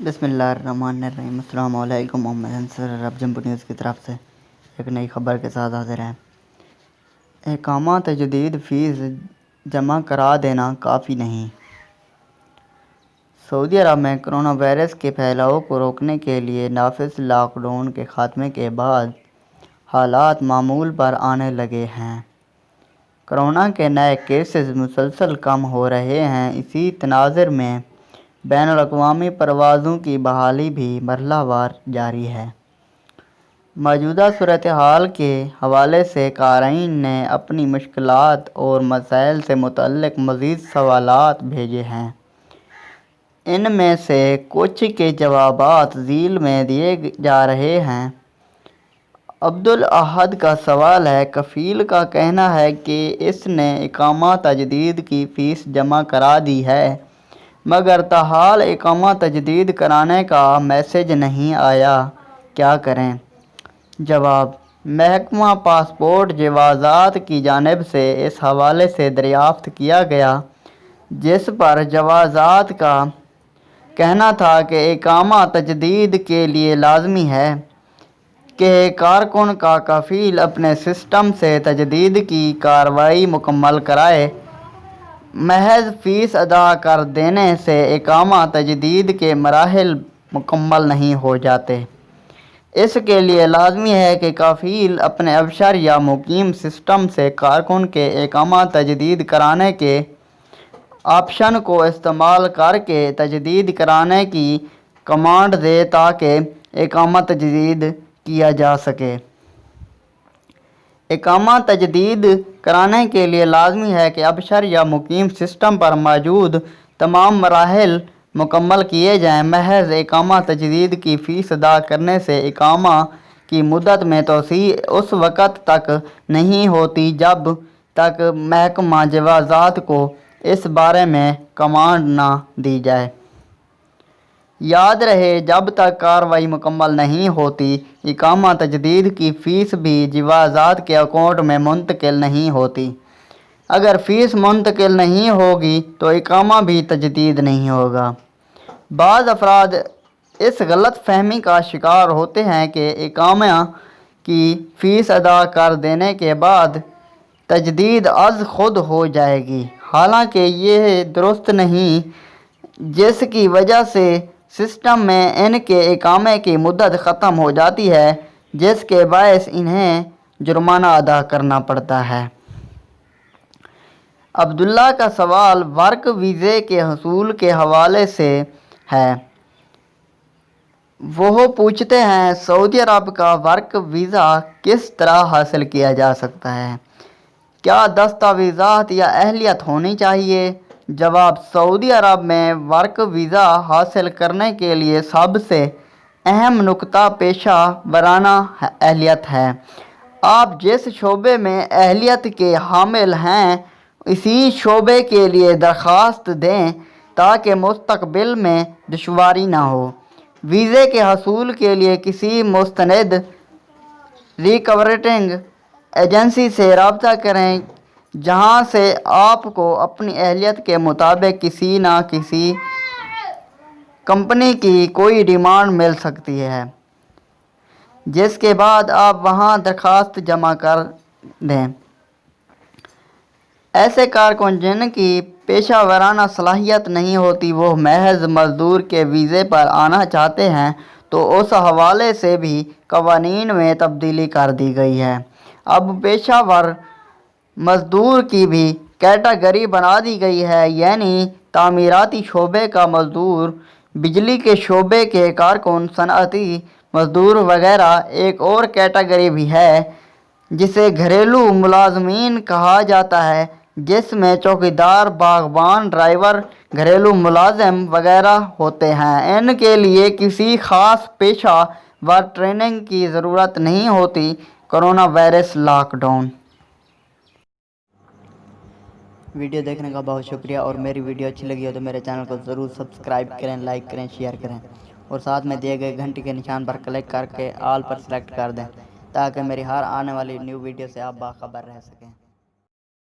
بسم اللہ الرحمن الرحیم۔ السلام علیکم۔ محمد انصر عرب جمبو نیوز کی طرف سے ایک نئی خبر کے ساتھ حاضر ہیں۔ احکامہ تجدید فیس جمع کرا دینا کافی نہیں۔ سعودی عرب میں کرونا وائرس کے پھیلاؤ کو روکنے کے لیے نافذ لاک ڈاؤن کے خاتمے کے بعد حالات معمول پر آنے لگے ہیں۔ کرونا کے نئے کیسز مسلسل کم ہو رہے ہیں۔ اسی تناظر میں بین الاقوامی پروازوں کی بحالی بھی مرحلہ وار جاری ہے۔ موجودہ صورتحال کے حوالے سے قارئین نے اپنی مشکلات اور مسائل سے متعلق مزید سوالات بھیجے ہیں۔ ان میں سے کچھ کے جوابات ذیل میں دیے جا رہے ہیں۔ عبدالاحد کا سوال ہے۔ کفیل کا کہنا ہے کہ اس نے اقامہ تجدید کی فیس جمع کرا دی ہے مگر تاحال اقامہ تجدید کرانے کا میسج نہیں آیا، کیا کریں؟ جواب: محکمہ پاسپورٹ جوازات کی جانب سے اس حوالے سے دریافت کیا گیا، جس پر جوازات کا کہنا تھا کہ اقامہ تجدید کے لیے لازمی ہے کہ کارکن کا کفیل اپنے سسٹم سے تجدید کی کارروائی مکمل کرائے۔ محض فیس ادا کر دینے سے اقامہ تجدید کے مراحل مکمل نہیں ہو جاتے۔ اس کے لیے لازمی ہے کہ کفیل اپنے ابشر یا مقیم سسٹم سے کارکن کے اقامہ تجدید کرانے کے آپشن کو استعمال کر کے تجدید کرانے کی کمانڈ دے تاکہ اقامہ تجدید کیا جا سکے۔ اقامہ تجدید کرانے کے لیے لازمی ہے کہ ابشر یا مقیم سسٹم پر موجود تمام مراحل مکمل کیے جائیں۔ محض اقامہ تجدید کی فیس ادا کرنے سے اقامہ کی مدت میں توسیع اس وقت تک نہیں ہوتی جب تک محکمہ جوازات کو اس بارے میں کمانڈ نہ دی جائے۔ یاد رہے، جب تک کارروائی مکمل نہیں ہوتی، اقامہ تجدید کی فیس بھی جوازات کے اکاؤنٹ میں منتقل نہیں ہوتی۔ اگر فیس منتقل نہیں ہوگی تو اقامہ بھی تجدید نہیں ہوگا۔ بعض افراد اس غلط فہمی کا شکار ہوتے ہیں کہ اقامہ کی فیس ادا کر دینے کے بعد تجدید از خود ہو جائے گی، حالانکہ یہ درست نہیں، جس کی وجہ سے سسٹم میں ان کے اقامے کی مدت ختم ہو جاتی ہے، جس کے باعث انہیں جرمانہ ادا کرنا پڑتا ہے۔ عبداللہ کا سوال ورک ویزے کے حصول کے حوالے سے ہے۔ وہ پوچھتے ہیں، سعودی عرب کا ورک ویزا کس طرح حاصل کیا جا سکتا ہے؟ کیا دستاویزات یا اہلیت ہونی چاہیے؟ جواب: سعودی عرب میں ورک ویزا حاصل کرنے کے لیے سب سے اہم نکتہ پیشہ ورانہ اہلیت ہے۔ آپ جس شعبے میں اہلیت کے حامل ہیں اسی شعبے کے لیے درخواست دیں تاکہ مستقبل میں دشواری نہ ہو۔ ویزے کے حصول کے لیے کسی مستند ریکروٹنگ ایجنسی سے رابطہ کریں جہاں سے آپ کو اپنی اہلیت کے مطابق کسی نہ کسی کمپنی کی کوئی ڈیمانڈ مل سکتی ہے، جس کے بعد آپ وہاں درخواست جمع کر دیں۔ ایسے کارکن جن کی پیشہ ورانہ صلاحیت نہیں ہوتی، وہ محض مزدور کے ویزے پر آنا چاہتے ہیں تو اس حوالے سے بھی قوانین میں تبدیلی کر دی گئی ہے۔ اب پیشہ ور مزدور کی بھی کیٹیگری بنا دی گئی ہے، یعنی تعمیراتی شعبے کا مزدور، بجلی کے شعبے کے کارکن، صنعتی مزدور وغیرہ۔ ایک اور کیٹیگری بھی ہے جسے گھریلو ملازمین کہا جاتا ہے، جس میں چوکیدار، باغبان، ڈرائیور، گھریلو ملازم وغیرہ ہوتے ہیں۔ ان کے لیے کسی خاص پیشہ ور ٹریننگ کی ضرورت نہیں ہوتی۔ Corona virus lockdown. Video دیکھنے کا بہت شکریہ، اور میری ویڈیو اچھی لگی ہو تو میرے چینل کو ضرور سبسکرائب کریں، لائک کریں، شیئر کریں، اور ساتھ میں دیے گئے گھنٹی کے نشان پر کلک کر کے آل پر سلیکٹ کر دیں تاکہ میری ہر آنے والی نیو ویڈیو سے آپ باخبر رہ سکیں۔